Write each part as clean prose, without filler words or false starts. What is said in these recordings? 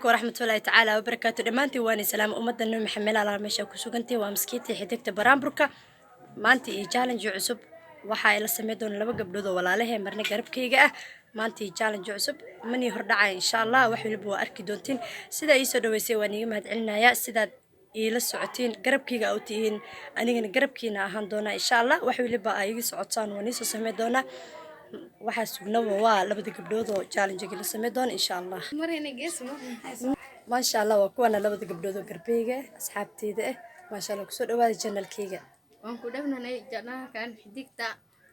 ورحمة الله تعالى وبركاته دمانتي واني سلام أمدا النبي محمد على مشا كسوغنتي ومسكيتي حديقتي برامبركا maanta iyo challenge cusub waxa la sameeyay doon laba gabdhood oo walaalahay marna garabkayga ah maanta iyo challenge cusub mani hordhacay insha Allah wax waliba waa arki doontiin sida ay soo dhaweysay waan iga mahad celinayaa sidaad ila socotiin garabkayga oo tihiin anigana garabkiina ahaan doona insha Allah wax waliba ay iga socotaan waan isoo sameey doona waxa sugnaba waa labada gabdhood oo challenge la sameey doona insha Allah ما شاء الله وكونا لبد قبضو قربيجة أصحابتي ما شاء الله كسر أوادي جنة الكيجة وانكو دفنا نيجنا كان حديقتا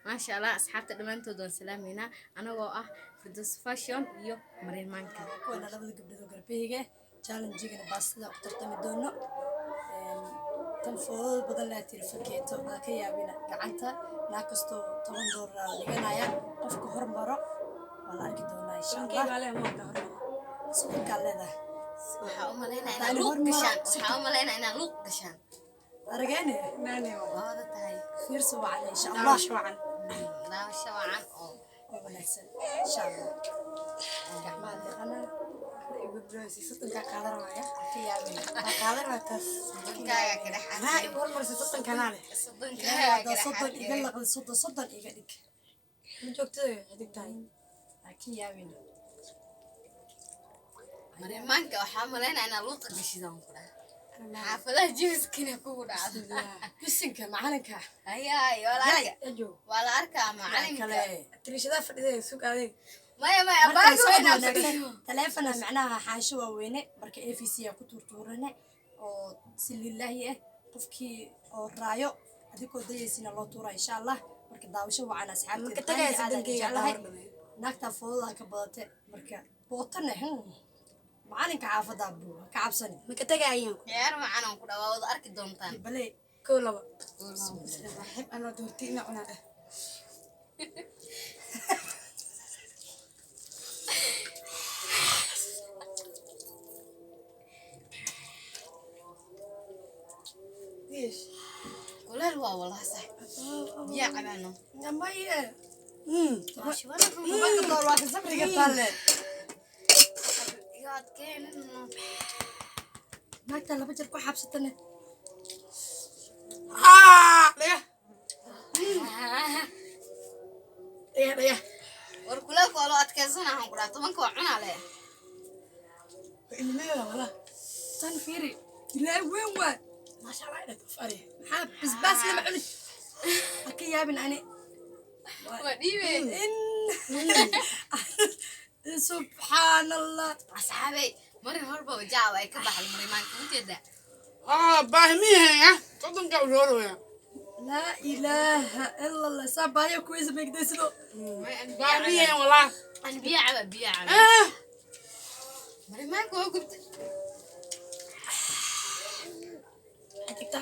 ما شاء الله أصحابتي دمانتو دون سلامينا أنا وقع في دوس فاشيون يو مرين مانكا كونا لبد قبضو قربيجة جالن جيجنا باسلا وقترتمي دونه تنفوض بدل لا تلفكيتو هكيا بينا قعنتا ناقصتو طبعا دور لقنايا قفكو هرمبرو ولا أركي دونا إن شاء الله سوق كالله waxaa u maleynaa luuq gashaan waxaa u maleynaa inaan luuq gashaan aragayne naani wada tahay fiirso wacan insha Allah daawasho wacan oo wanaagsan insha Allah gacmaha deeqana igu browsi sotonka qaadanaya qaadanaya taas sotonkaaga ka dhex anaa igu hormarso soton kanaale sotonkaaga soton iga laqad soton iga dhig ma joogto xidigtahay laakiin yaabina marimaanka waxaa maleynaa inaan luuqa gashidaan ku dhaha xaafadaha jiwiskina kugu dhacdo bisinka macalinka ayaay waa la arkaa macalinka tirishada fadhida suuq adeeg maya abaaga taleefana macnaha xaansho waaweyne marka AVC ku turtuurane oo si lillahi ah qofkii oo raayo adigoo dayeysina loo tuuraa insha Allah marka daawasho wacan asxaabta marka tagaysa dankeeya naagta fooda ka badate marka bootana معلنك عافض أبو كعبسني مكتجاين يا رب معنا كده وأود أركض دونتان بلي كله بحب أنا دورتينا أنا إيش كل الوا والله صح يا عمانو يا ماي ماشي ولا ما تدور واحد زبري قتال ما تلا بجر كو حبستنا ليه وركلا قالوا أتكزنا هم قرأت من كوعنا عليه إني والله تنفيري لا وين ما شاء الله تفري حاب بس لما عملت أكيد يا ابن أنا وديبي سبحان الله أصحابي مرة هربا وجاوا أي كبح المريمان كنت ده باهميها يا تضم قولوا يا لا إله إلا الله سبحانه كويس بيقدسلو باهميها والله أنا بيع مريمان كوا كنت تقطع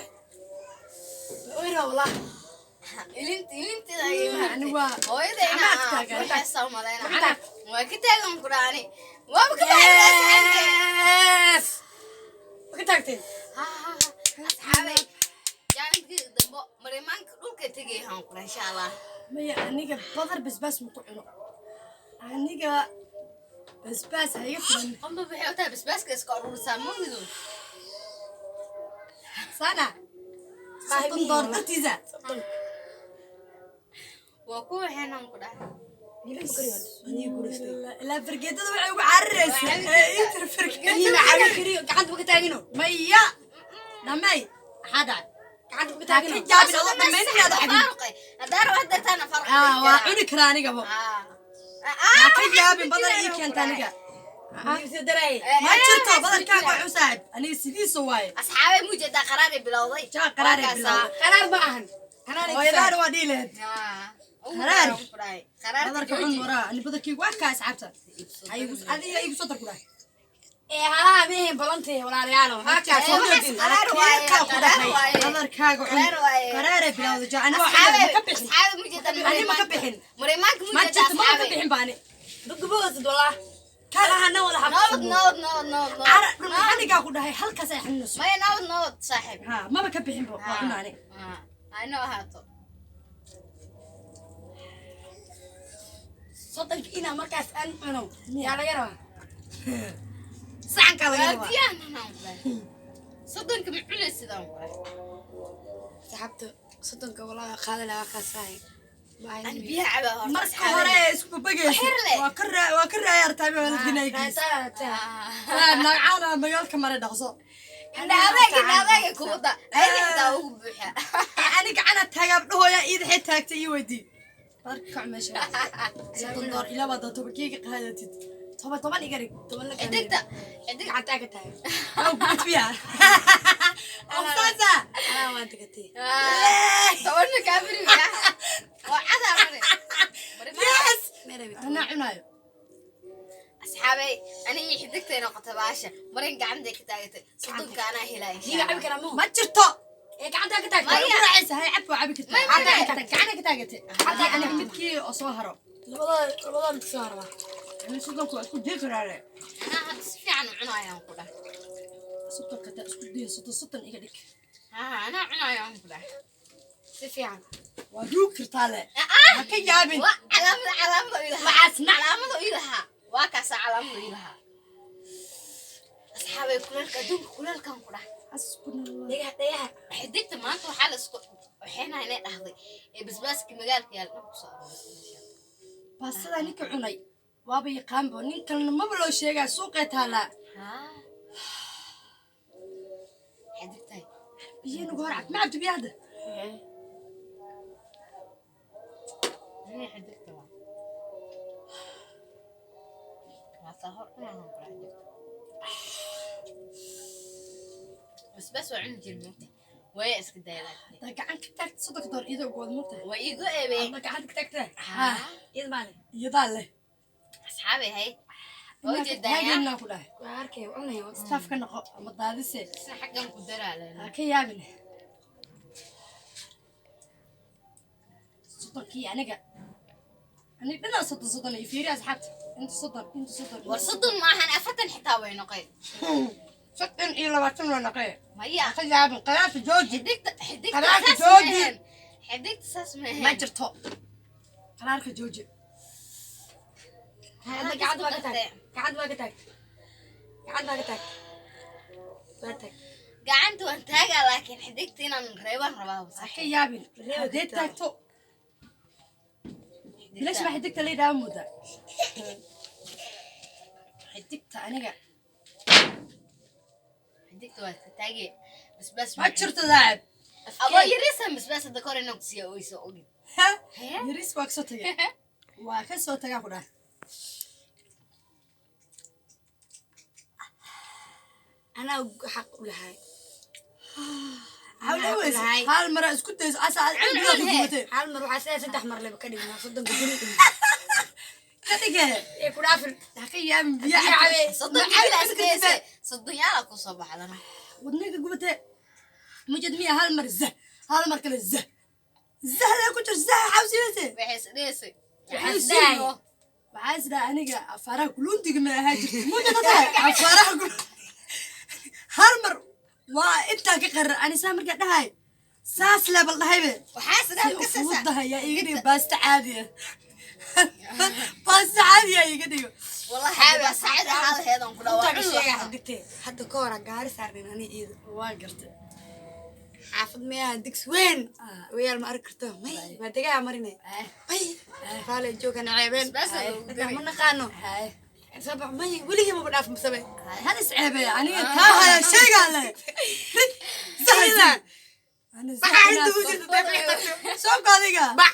ويرا والله إلين تلاقي أنا وا هو إذا أنا بحسه ملانا أنا وكتاعهم قراني وبكتاعهم وكتاعتين أصحابي يعني كده مريمان كل كتيجيهم إن شاء الله ما يعني بدر بس مقعنا يعني بس هيفرن هم بيحطها بس كسكر وسامون بدون سنة صدق دور تيزات وكو هنا نقدر لا فرقيت هذا وعي وعرس انت فرقيت هنا على كري قعدت بكتاجينه ميا نمي حدا قعدت بكتاجينه جاب الله من هذا حبيبي دار واحدة أنا فرق وعنك راني قبل ما جاب بدل إيك أنت نجا ما تشرت بدل كعب وعساد أنا سيدي سواي أصحابي موجودة قراري بلاوضي جا قراري قرار معهن ويلار وديلد قراري قرار بدل كعون ورا أنا بدل كي واحد سحبته هذه صدر كله ها مين بلنتي ولا ريالو هكا بدل كاغو قراري بلاوضي جا أنا أصحابي موجودة أنا ما كبحين مريمانك ما موجودة جت ما أصحابي كبحين باني دقبوز والله كان أنا ولا حب نود أنا قاعد هاي هل كسر حنوس ما نود صاحب ها ما بكبحين بو أنا أنا هاتو صدق إنا مركز أن أنا يا رجال saxanka laga rabaa diyaana soddonka macule sidaan saxabta soddonka walaa qaada la ka saay ani biyaha caba marka hore isku bagaysa waa ka raayartaa ma walidinay nagcana magaalka mare dhaqso indhaadayga kuwada ayda ugu buuxa ani gacana taagaab dhahooya iid xid taagtay iyo weydii barka meesha soddon door ilaa wada tobankeyga qaadatid toban igari toban la cidda gacanta ka tahay oo gudbiya afsaasa waa tagatay toban kaamiri ya waa cada mare yes meeray ana cunayo asxaabay ani xiddigtay noqotay baasha marin gacanta ka taagtay soddonka ana helay niga cabi kara ma jirto ee gacanta ka tahay ma raacaysa hay cabbo cabi kartaa gacana ka taagatay hadda aniga midkii oo soo haro labada mid soo harba ani soddonku waa isku jeekaraale ana hadda si fiican u cunayaan ku dhahay soddonka taa isku diya soddon iga dhig ana cunayaan ku dhahay si fiican waa duug kartaale ha ka yaabin calaamada ilaha waa kaasa calaamada ilaha asxaabay kuleelka adduunka kuleelkan ku dhahay dhagaha xiddigta maanta waxaa la isku waxayna inay dhahday ee basbaaska magaalka yaal dhan ku soo arooraysa baastada ninka cunay waaba yaqaanbo nin kalena maba loo sheegaa suuqee taalaa xiddigtay biyana goor cad ma cabdi biyahda xiddigta waa sahor inaan ku dhahay basbaas waa cuni jirnay way iska dayday daa gacan ka taagta soddonka door iyadoo good ma tahay way igu eebay ama gacan ka taagta iyada maale iyadaa leh asxaabay hay oo oo jeedaya jeedaya ku dhahay waa arkay cunay staff ka noqo ama daadise si xaggan ku daraalana ha ka yaabin soddonkii aniga dhanaa soddon iyo fiiri asxaabta inta soddon war soddon maahan afartan xitaa way noqeen soddon iyo labaatan waa naqee maya ha ka yaabin qalaasa jooji xiddigta Qaraarka saas jooji. maahan xiddigta saas ma maahan jirto qaraarka jooji hada gacanta waa ka taag gacanta waa ka taag gacanta waa ka taag waa taag gacanta waan taagaa laakiin xiddigta inaan reebaan rabaa ha ka yaabin haddee taagto bilash baa xidigta la yidhaha mudda xidigta aniga xiddigta waa taagee basbaas ma jirto daacib aboo yarisan basbaas hadda kor inaan ku siiya oyso ogin yaris waa kasoo tagay waa kasoo tagaa ku dhaha anaa xaq u lahay hal mara isku dayso asa gubatay hal mar waxaa sidaa saddex mar leba ka dhignaa soddonka guri ka dhige ee ku dhaafin ha ka yaabin biyo biyo cabe soddon yaala soddon yaala ku soo baxdana wadniga gubatay mujad miya hal mar zah hal mar kale zah zah lee ku jir zah xawsinayse waxay isdheesay waxaa isdhaa aniga afaaraha kuluntiga ma ahaa jirta mujadata afaaraha hal mar waa intaa ka qarar anisaa markaa dhahay saas leebal dhahaybe waxaa sidaan ka sasa fuudaha yaa iga dhigo baasta caadiya baasta caadiya iga dhigo wallahi ba saacada hal heedan ku intaa ka dhawaaqay sheega xadigtee hadda ka hora gaari saarnin ani iida waa gartay xaafad meeha digs weyn wayaal ma arki karto may waa degaha marinay may faale joogana ceebeen ma naqaano sabax may weligii maba dhaaf masabe hal isceebe aniga taa haya sheegaa le sahida ana maxaa inta u jirta daqiiqato soobka adiga bax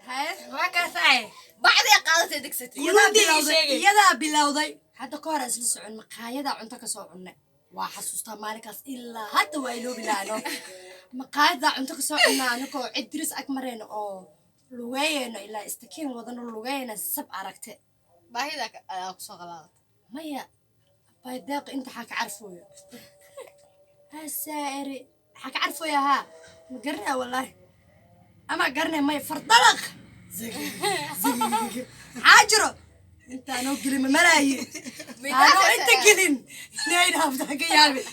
haye waa kaasaay bacdi qaadatay digsatay iyadaa bilowday hadda ka hor isla socon maqaayadaa cunto ka soo cunne waa xasuustaa maalinkaas ilaa hadda waa iloobi lahaano maqaayadaa cunto ka soo cunnaa anigoo cid diris ag mareyno oo lugeeyeyno ilaa istakiin wadano lugeeyna sab aragte baahida ayaa ku soo qalaaday maya baydeeq inta xaa ka carfooyo hasaa'iri xaa ka carfooya haa ma garanaa wallaahi ama garanay maya fardalaq maxaa jiro intaanoo gelin ma malaaye aanoo inta gelin inayn hafta ha ka yaabin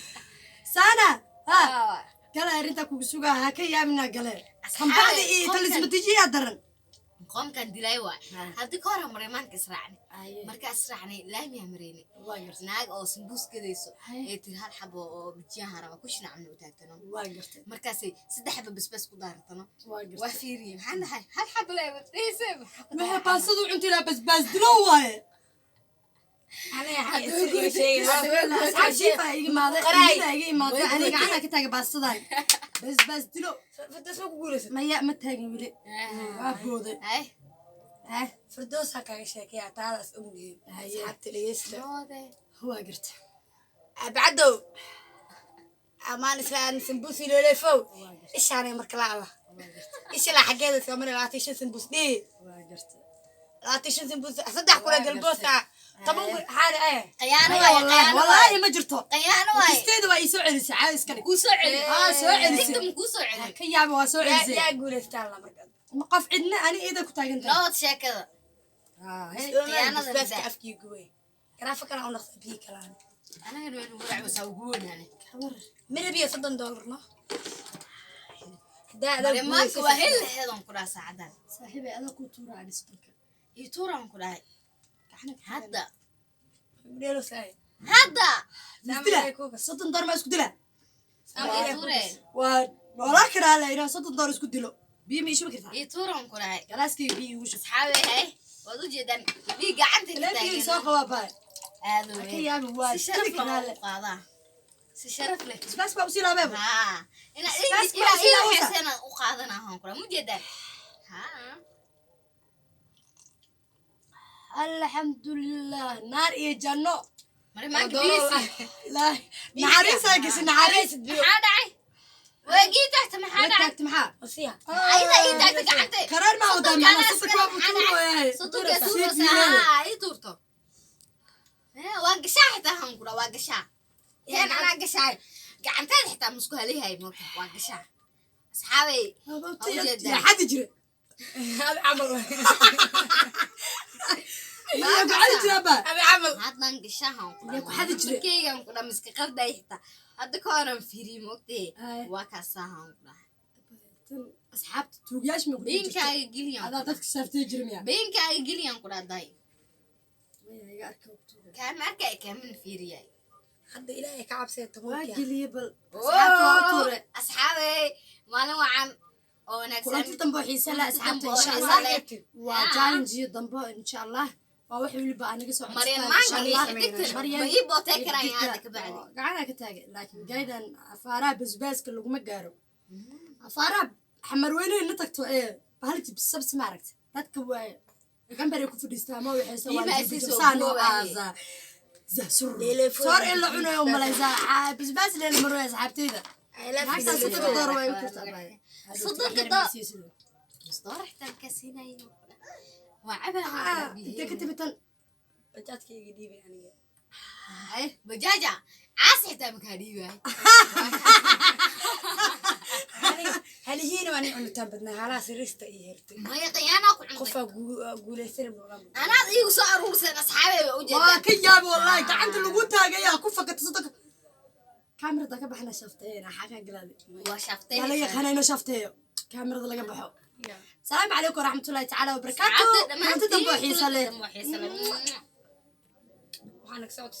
saana ha gala arrintaa kugu sugaa ha ka yaabinaa gale hambacda iyo talismatijiyaa daran قوم كان دلاي واي ها. هذيك هورا مريمان كسرعني أيه. مركز رعني لا ميا مريني واقرت ناق أو سمبوس كذيسو هاي. إيه ترى هالحبة بتجاها رما كوش نعمل وتاعتنا واقرت مركزي سد حبة بس كدارتنا واقرت وفيرين حنا هاي هالحبة لا بتريسم ما باصدو انت لا بس دلوه أنا حاسس شيء أصحاب شيفا يجي ما ذا قراي. يجي ما ذا أنا قاعدة كتاج باصداي بس دلو فردوس ما كقولس ما يا ما تاجي ولي وابوذي هاي ها فردوس هكا شيء تعال أسألني هاي. حتى ليست هذا هو قرت بعده أمان إسلام سمبوسي لولي فوق إيش أنا مركلعة إيش اللي حكيت كمان لا تيشن سمبوس دي واقرت لا تيشن سمبوس صدق كل قلبوسة طبعا هذا إيه قيانة والله واي قيانة والله واي ما جرتو قيانة واي كستيد واي سو علسي عايز كان كوسو علي سو علسي تكتم كوسو علي كيابا واسو يا علسي قول استعلا مركز مقف عندنا أنا إذا كنت أجنت نوت شكل قيانة قيانة بس ذا. أفكي قوي كنا فكر أنا نخص بيه كلام أنا هنوين ورع وسوقون يعني من بيه $6 no ده مريمانك وهل هذا كلها ساعدان صاحبي أنا كنت تورا على صدق يتورا كلها هذا بديله ساي هذا دلا صدق دار ما اسكت دلا يتورا ولكن على إنه صدق دار اسكت دلو بيمي شو بكرتها يتورا كلها جلاسكي بي وش أصحابي هاي وضو جدا بيجا عندي لا في سوق واباي هذا كي يا بواي شرف كذا له كنا قاضي شرف له بس بوصي لا بابا ها إنا بس إلى بوصي لا وسا حسنا وقاضنا هم كلها مو جدا ها الحمد لله نار إيه جنة مريمانك بيسي لا نعريس هاكس نعريس حادعي وجي تحت محادعي تحت محا وصيها أيضا إيه تحت قعدت قرار ما هو دام أنا صدق ما بتقول يا صدق سورة ها أي تورتو واقشة حتى هم كلها واقشة كان أنا قشة قعدتين حتى مسكوها لي هاي موقف واقشة أصحابي يا حد يجري هذا عمل يا قاعد تلعب هذا عمل هذا نقشهم يا حد يجري كي هم كلها مسك قرد حتى هذا كانوا فيري موقتي هاي. وكاسهم كلها أصحاب توقياش من بين كاي جليان هذا ضدك سافت يجري يا بين كاي جليان كلها داي كان مركا كمان فيري حد إلهي كعب سيد واجلي بل أصحابي ما له عن كنت تنبو حيسا لا أصحابتي إن شاء الله. الله وجالنجي ضمبو إن شاء الله ووحي اللي بقى نقص مريم إن ما شاء الله مريم بيبو تكرا هذاك بعد قاعدة كتاج لكن قاعدة أفارا بزباز كله ما قارو أفارا حمر وينه نتكتو إيه بهالتي بالسبت معركت لا تكوي كم بري كفر ديستامو ويحسوا يبقى سيسو سانو بوه. آزا زه سر ليلة صار إلا عنو يوم ملايزا بزباز ليلة مرة يا صاحبتي ذا حتى صدق دور ويكتب صدق دور. مصدر حتى الكاسينا وعبها أنت كتبت بجاتك قديمة يعني هاي بجاجة عاس حتى مكاني هل هي ما نحن تبدنا على سريستا إيرتي ما يقيانا قفا قولي سر أنا إيو صار سنة أصحابي وجد كياب والله كعند لغوتها جاية كوفك تصدق كاميرا ذاك بحنا شفتين حاجة قلادي وشفتين لا يا خلينا شفتين كاميرا ذا بحو السلام عليكم ورحمة الله تعالى وبركاته عبد ما تدبوا حيسة ليه حيسة وحنك صوت